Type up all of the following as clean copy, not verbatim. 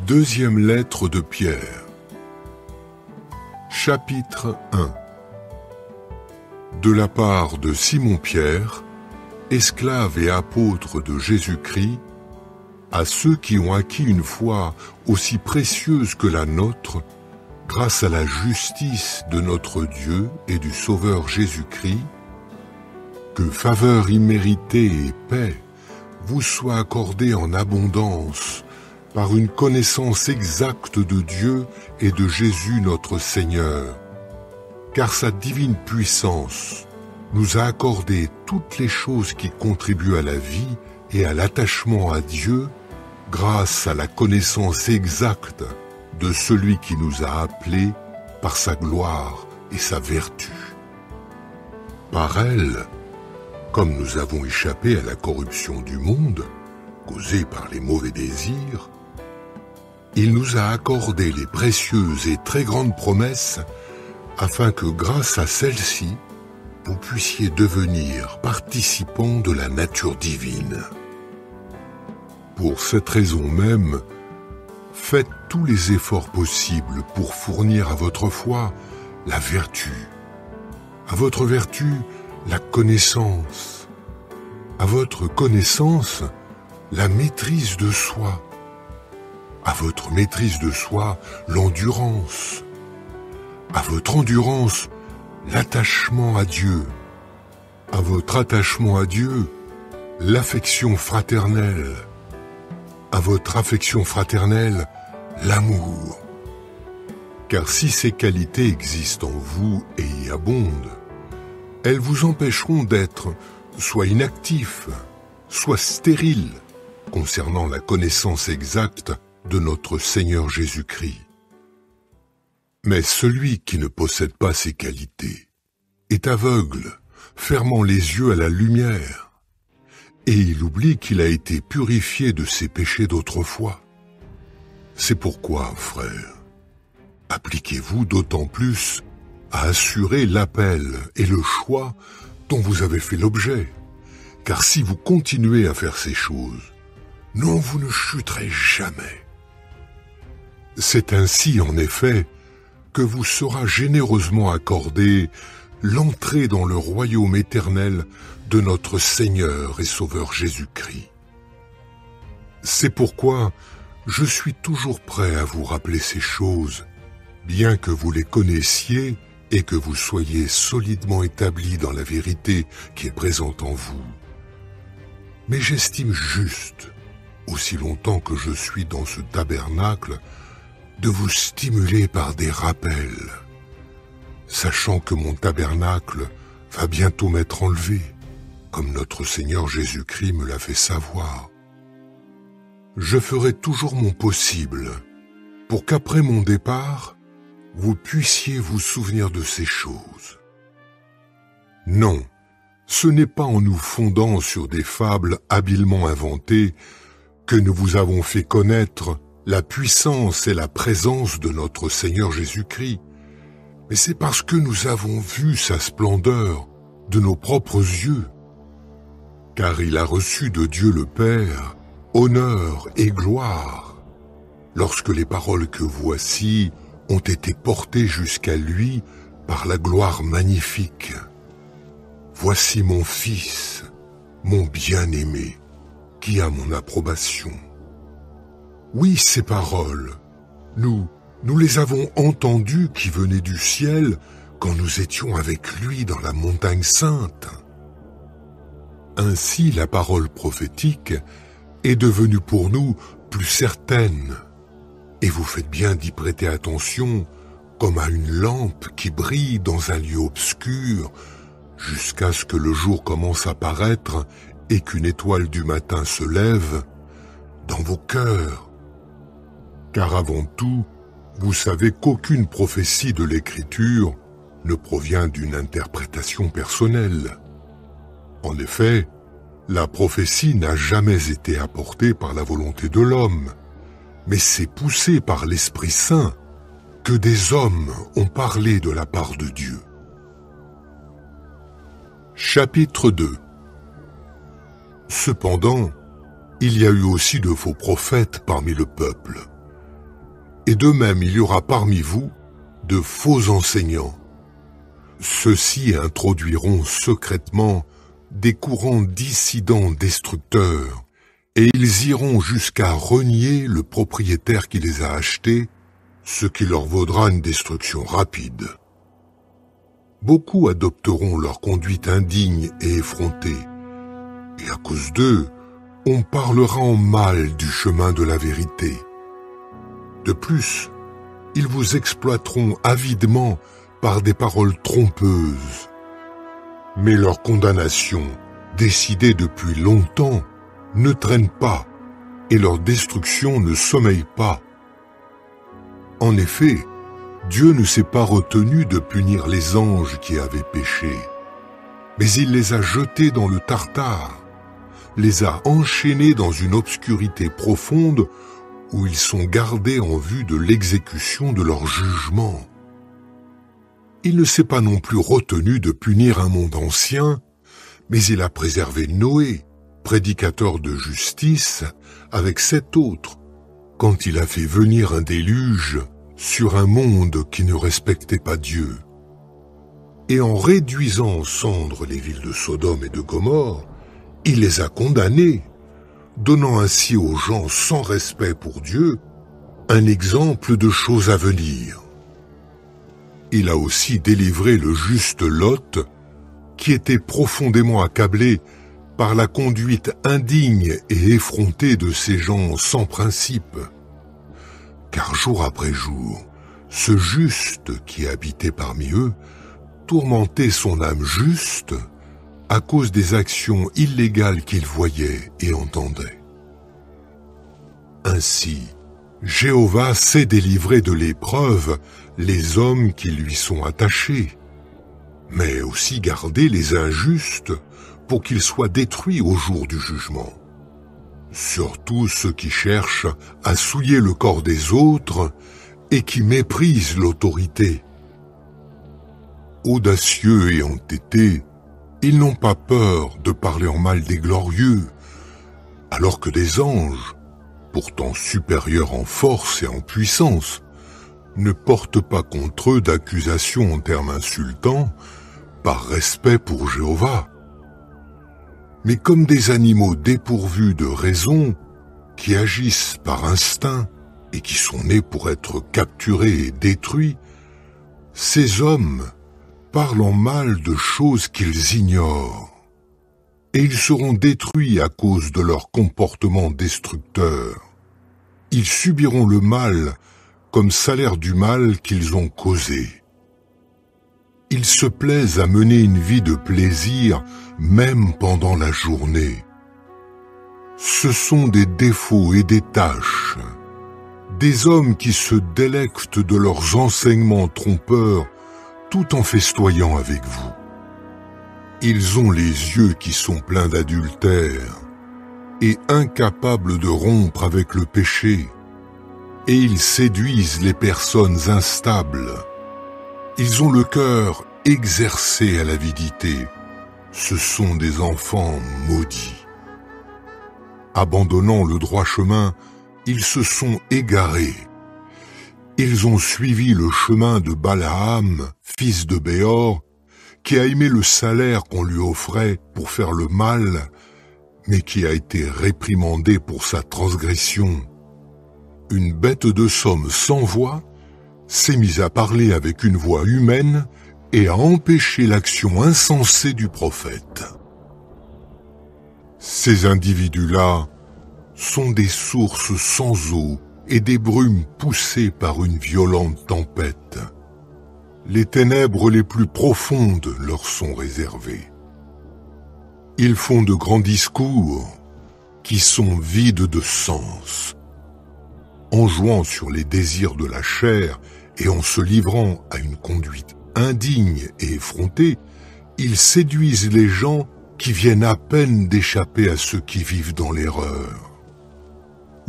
Deuxième lettre de Pierre. Chapitre 1. De la part de Simon-Pierre, esclave et apôtre de Jésus-Christ, à ceux qui ont acquis une foi aussi précieuse que la nôtre, grâce à la justice de notre Dieu et du Sauveur Jésus-Christ, que faveur imméritée et paix vous soient accordées en abondance par une connaissance exacte de Dieu et de Jésus notre Seigneur, car sa divine puissance nous a accordé toutes les choses qui contribuent à la vie et à l'attachement à Dieu grâce à la connaissance exacte de celui qui nous a appelés par sa gloire et sa vertu. Par elle, comme nous avons échappé à la corruption du monde, causée par les mauvais désirs, il nous a accordé les précieuses et très grandes promesses afin que grâce à celles-ci, vous puissiez devenir participants de la nature divine. Pour cette raison même, faites tous les efforts possibles pour fournir à votre foi la vertu, à votre vertu la connaissance, à votre connaissance la maîtrise de soi, à votre maîtrise de soi l'endurance, à votre endurance l'attachement à Dieu, à votre attachement à Dieu l'affection fraternelle, à votre affection fraternelle l'amour. Car si ces qualités existent en vous et y abondent, elles vous empêcheront d'être soit inactifs, soit stériles concernant la connaissance exacte de notre Seigneur Jésus-Christ. Mais celui qui ne possède pas ces qualités est aveugle, fermant les yeux à la lumière, et il oublie qu'il a été purifié de ses péchés d'autrefois. C'est pourquoi, frères, appliquez-vous d'autant plus à assurer l'appel et le choix dont vous avez fait l'objet, car si vous continuez à faire ces choses, non, vous ne chuterez jamais. C'est ainsi, en effet, que vous sera généreusement accordée l'entrée dans le royaume éternel de notre Seigneur et Sauveur Jésus-Christ. C'est pourquoi je suis toujours prêt à vous rappeler ces choses, bien que vous les connaissiez et que vous soyez solidement établis dans la vérité qui est présente en vous. Mais j'estime juste, aussi longtemps que je suis dans ce tabernacle, de vous stimuler par des rappels, sachant que mon tabernacle va bientôt m'être enlevé, comme notre Seigneur Jésus-Christ me l'a fait savoir. Je ferai toujours mon possible pour qu'après mon départ, vous puissiez vous souvenir de ces choses. Non, ce n'est pas en nous fondant sur des fables habilement inventées que nous vous avons fait connaître la puissance et la présence de notre Seigneur Jésus-Christ, mais c'est parce que nous avons vu sa splendeur de nos propres yeux, car il a reçu de Dieu le Père honneur et gloire, lorsque les paroles que voici ont été portées jusqu'à lui par la gloire magnifique. Voici mon Fils, mon bien-aimé, qui a mon approbation. Oui, ces paroles, nous les avons entendues qui venaient du ciel quand nous étions avec lui dans la montagne sainte. Ainsi, la parole prophétique est devenue pour nous plus certaine, et vous faites bien d'y prêter attention comme à une lampe qui brille dans un lieu obscur jusqu'à ce que le jour commence à paraître et qu'une étoile du matin se lève dans vos cœurs. Car avant tout, vous savez qu'aucune prophétie de l'Écriture ne provient d'une interprétation personnelle. En effet, la prophétie n'a jamais été apportée par la volonté de l'homme, mais c'est poussé par l'Esprit Saint que des hommes ont parlé de la part de Dieu. Chapitre 2. Cependant, il y a eu aussi de faux prophètes parmi le peuple. Et de même, il y aura parmi vous de faux enseignants. Ceux-ci introduiront secrètement des courants dissidents destructeurs, et ils iront jusqu'à renier le propriétaire qui les a achetés, ce qui leur vaudra une destruction rapide. Beaucoup adopteront leur conduite indigne et effrontée, et à cause d'eux, on parlera en mal du chemin de la vérité. De plus, ils vous exploiteront avidement par des paroles trompeuses. Mais leur condamnation, décidée depuis longtemps, ne traîne pas, et leur destruction ne sommeille pas. En effet, Dieu ne s'est pas retenu de punir les anges qui avaient péché, mais il les a jetés dans le Tartare, les a enchaînés dans une obscurité profonde où ils sont gardés en vue de l'exécution de leur jugement. Il ne s'est pas non plus retenu de punir un monde ancien, mais il a préservé Noé, prédicateur de justice, avec 7 autres, quand il a fait venir un déluge sur un monde qui ne respectait pas Dieu. Et en réduisant en cendres les villes de Sodome et de Gomorrhe, il les a condamnés, donnant ainsi aux gens sans respect pour Dieu un exemple de choses à venir. Il a aussi délivré le juste Lot, qui était profondément accablé par la conduite indigne et effrontée de ces gens sans principe. Car jour après jour, ce juste qui habitait parmi eux tourmentait son âme juste à cause des actions illégales qu'il voyait et entendait. Ainsi, Jéhovah sait délivrer de l'épreuve les hommes qui lui sont attachés, mais aussi garder les injustes pour qu'ils soient détruits au jour du jugement. Surtout ceux qui cherchent à souiller le corps des autres et qui méprisent l'autorité. Audacieux et entêtés, ils n'ont pas peur de parler en mal des glorieux, alors que des anges, pourtant supérieurs en force et en puissance, ne portent pas contre eux d'accusations en termes insultants, par respect pour Jéhovah. Mais comme des animaux dépourvus de raison, qui agissent par instinct et qui sont nés pour être capturés et détruits, ces hommes parlent en mal de choses qu'ils ignorent, et ils seront détruits à cause de leur comportement destructeur. Ils subiront le mal comme salaire du mal qu'ils ont causé. Ils se plaisent à mener une vie de plaisir même pendant la journée. Ce sont des défauts et des tâches, des hommes qui se délectent de leurs enseignements trompeurs tout en festoyant avec vous. Ils ont les yeux qui sont pleins d'adultère et incapables de rompre avec le péché, et ils séduisent les personnes instables. Ils ont le cœur exercé à l'avidité. Ce sont des enfants maudits. Abandonnant le droit chemin, ils se sont égarés. Ils ont suivi le chemin de Balaam, fils de Béor, qui a aimé le salaire qu'on lui offrait pour faire le mal, mais qui a été réprimandé pour sa transgression. Une bête de somme sans voix s'est mise à parler avec une voix humaine et à empêcher l'action insensée du prophète. Ces individus-là sont des sources sans eau et des brumes poussées par une violente tempête. Les ténèbres les plus profondes leur sont réservées. Ils font de grands discours qui sont vides de sens. En jouant sur les désirs de la chair et en se livrant à une conduite indigne et effrontée, ils séduisent les gens qui viennent à peine d'échapper à ceux qui vivent dans l'erreur.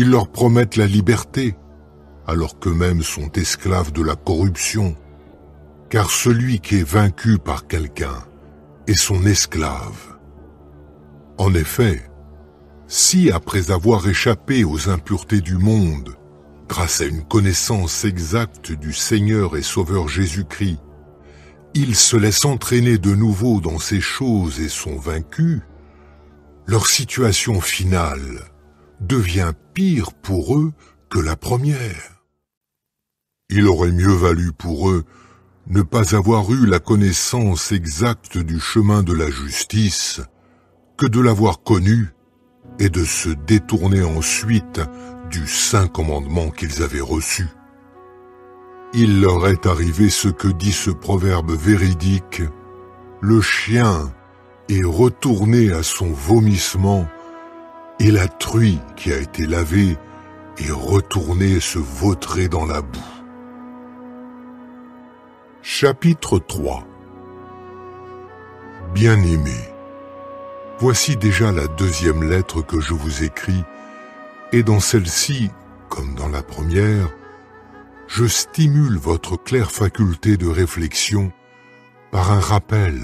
Ils leur promettent la liberté, alors qu'eux-mêmes sont esclaves de la corruption, car celui qui est vaincu par quelqu'un est son esclave. En effet, si après avoir échappé aux impuretés du monde, grâce à une connaissance exacte du Seigneur et Sauveur Jésus-Christ, ils se laissent entraîner de nouveau dans ces choses et sont vaincus, leur situation finale devient pire pour eux que la première. Il aurait mieux valu pour eux ne pas avoir eu la connaissance exacte du chemin de la justice que de l'avoir connu et de se détourner ensuite du saint commandement qu'ils avaient reçu. Il leur est arrivé ce que dit ce proverbe véridique: le chien est retourné à son vomissement et la truie qui a été lavée est retournée se vautrer dans la boue. Chapitre 3. Bien-aimés, voici déjà la deuxième lettre que je vous écris, et dans celle-ci, comme dans la première, je stimule votre claire faculté de réflexion par un rappel,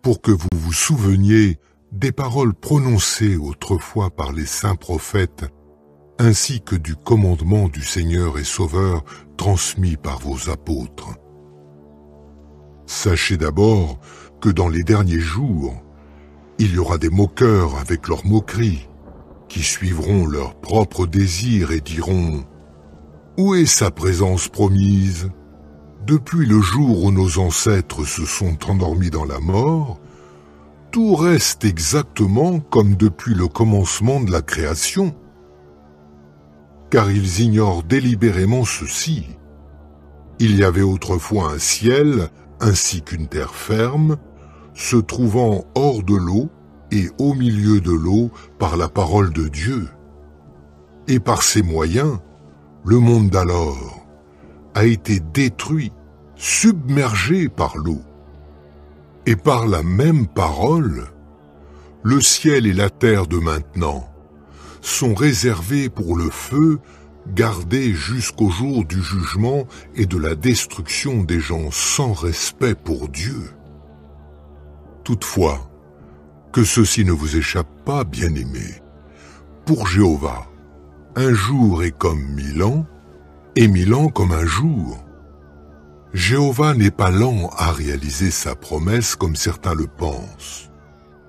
pour que vous vous souveniez des paroles prononcées autrefois par les saints prophètes, ainsi que du commandement du Seigneur et Sauveur transmis par vos apôtres. Sachez d'abord que dans les derniers jours, il y aura des moqueurs avec leurs moqueries, qui suivront leurs propres désirs et diront: où est sa présence promise? Depuis le jour où nos ancêtres se sont endormis dans la mort, tout reste exactement comme depuis le commencement de la création. Car ils ignorent délibérément ceci: il y avait autrefois un ciel ainsi qu'une terre ferme, se trouvant hors de l'eau et au milieu de l'eau par la parole de Dieu. Et par ces moyens, le monde d'alors a été détruit, submergé par l'eau. Et par la même parole, le ciel et la terre de maintenant sont réservés pour le feu, gardés jusqu'au jour du jugement et de la destruction des gens sans respect pour Dieu. Toutefois, que ceci ne vous échappe pas, bien-aimés. Pour Jéhovah, un jour est comme 1000 ans, et 1000 ans comme un jour. Jéhovah n'est pas lent à réaliser sa promesse comme certains le pensent,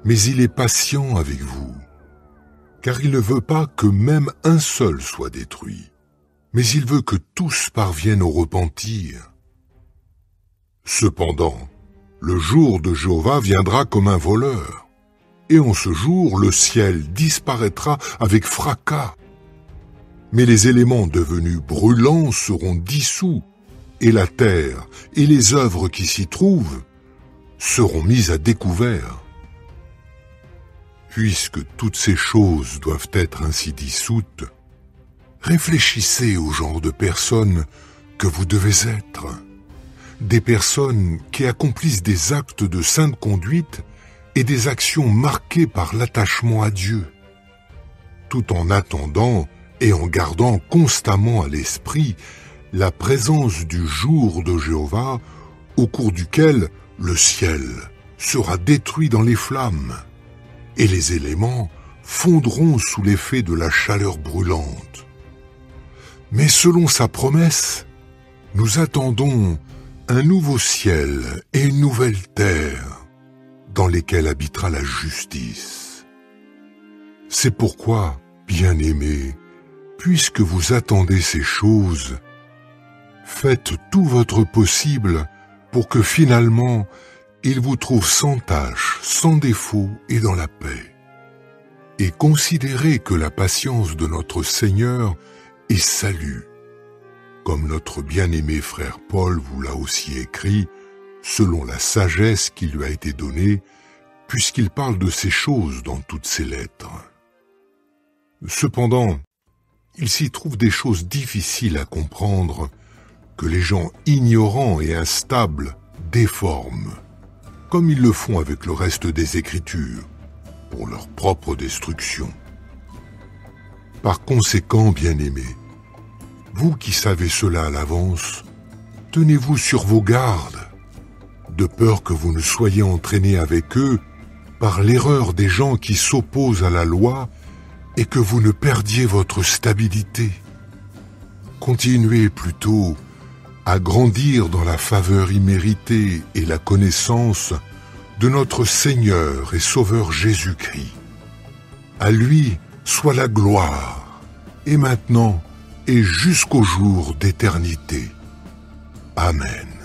mais il est patient avec vous, car il ne veut pas que même un seul soit détruit, mais il veut que tous parviennent au repentir. Cependant, le jour de Jéhovah viendra comme un voleur, et en ce jour le ciel disparaîtra avec fracas. Mais les éléments devenus brûlants seront dissous, et la terre et les œuvres qui s'y trouvent seront mises à découvert. Puisque toutes ces choses doivent être ainsi dissoutes, réfléchissez au genre de personnes que vous devez être. Des personnes qui accomplissent des actes de sainte conduite et des actions marquées par l'attachement à Dieu, tout en attendant et en gardant constamment à l'esprit la présence du jour de Jéhovah, au cours duquel le ciel sera détruit dans les flammes, et les éléments fondront sous l'effet de la chaleur brûlante. Mais selon sa promesse, nous attendons un nouveau ciel et une nouvelle terre, dans lesquels habitera la justice. C'est pourquoi, bien-aimés, puisque vous attendez ces choses, faites tout votre possible pour que finalement, il vous trouve sans tache, sans défaut et dans la paix. Et considérez que la patience de notre Seigneur est salut, comme notre bien-aimé frère Paul vous l'a aussi écrit, selon la sagesse qui lui a été donnée, puisqu'il parle de ces choses dans toutes ses lettres. Cependant, il s'y trouve des choses difficiles à comprendre, que les gens ignorants et instables déforment, comme ils le font avec le reste des Écritures, pour leur propre destruction. Par conséquent, bien-aimés, vous qui savez cela à l'avance, tenez-vous sur vos gardes, de peur que vous ne soyez entraînés avec eux par l'erreur des gens qui s'opposent à la loi et que vous ne perdiez votre stabilité. continuez plutôt à grandir dans la faveur imméritée et la connaissance de notre Seigneur et Sauveur Jésus-Christ. À lui soit la gloire, et maintenant et jusqu'au jour d'éternité. Amen.